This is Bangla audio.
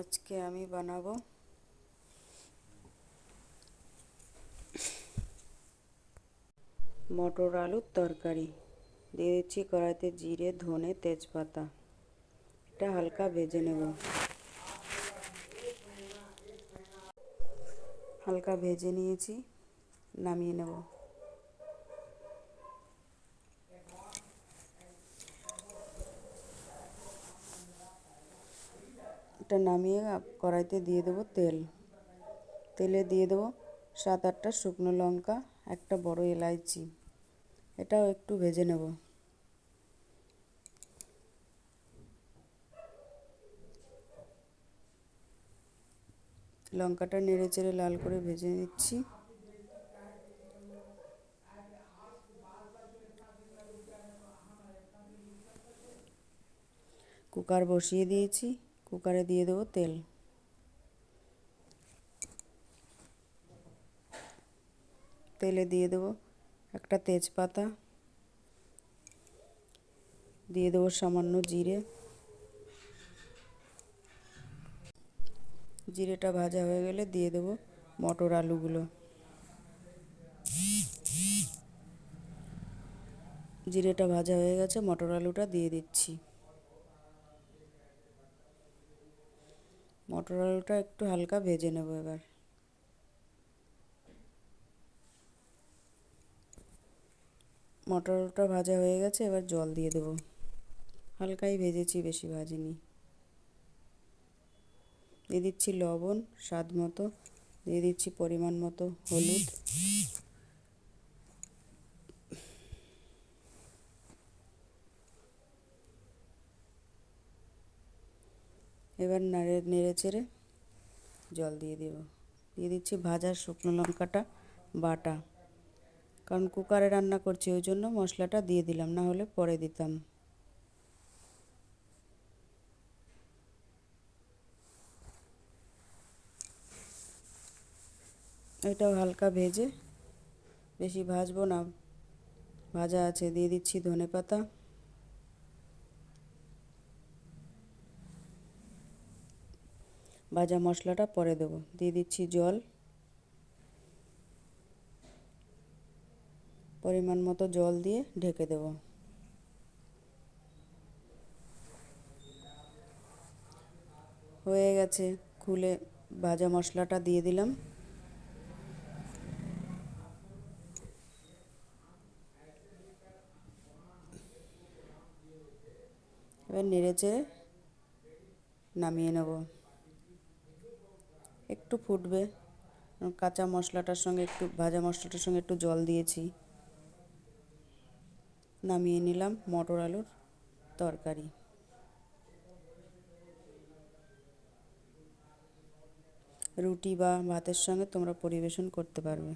আজকে আমি বানাবো মটর আলুর তরকারি। দিয়ে দিচ্ছি কড়াইতে জিরে, ধনে, তেজপাতা। এটা হালকা ভেজে নেব। হালকা ভেজে নিয়েছি, নামিয়ে নেব। এটা নামিয়ে কড়াইতে দিয়ে দেবো তেল। তেলে দিয়ে দেবো 7-8টা শুকনো লঙ্কা, একটা বড় এলাইচি। এটাও একটু ভেজে নেব। লঙ্কাটা নেড়ে চেড়ে লাল করে ভেজে নিচ্ছি। কুকার বসিয়ে দিয়েছি, কুকারে দিয়ে দেবো তেল। তেলে দিয়ে দেবো একটা তেজপাতা, দিয়ে দেবো সামান্য জিরে। জিরেটা ভাজা হয়ে গেলে দিয়ে দেবো মটর আলুগুলো। জিরেটা ভাজা হয়ে গেছে, মটর আলুটা দিয়ে দিচ্ছি। মটর আলুটা একটু হালকা ভেজে নেব। এবার মটর আলুটা ভাজা হয়ে গেছে, এবার জল দিয়ে দেবো। হালকাই ভেজেছি, বেশি ভাজিনি। দিয়ে দিচ্ছি লবণ স্বাদ মতো, দিয়ে দিচ্ছি পরিমাণ মতো হলুদ। এবার নেড়ে চেড়ে জল দিয়ে দেব। দিয়ে দিচ্ছি ভাজা শুকনো লঙ্কাটা বাটা, কারণ কুকারে রান্না করছি ওই জন্য মশলাটা দিয়ে দিলাম, না হলে পরে দিতাম। এটাও হালকা ভেজে, বেশি ভাজবো না, ভাজা আছে। দিয়ে দিচ্ছি ধনেপাতা। ভাজা মশলাটা পরে দেবো। দিয়ে দিচ্ছি জল, পরিমাণ মতো জল দিয়ে ঢেকে দেবো। হয়ে গেছে, খুলে ভাজা মশলাটা দিয়ে দিলাম। এবার নেড়েচেড়ে নামিয়ে নেব। একটু ফুটবে, কাঁচা মশলাটার সঙ্গে একটু ভাজা মশলাটার সঙ্গে একটু জল দিয়েছি। নামিয়ে নিলাম মটর আলুর তরকারি। রুটি বা ভাতের সঙ্গে তোমরা পরিবেশন করতে পারবে।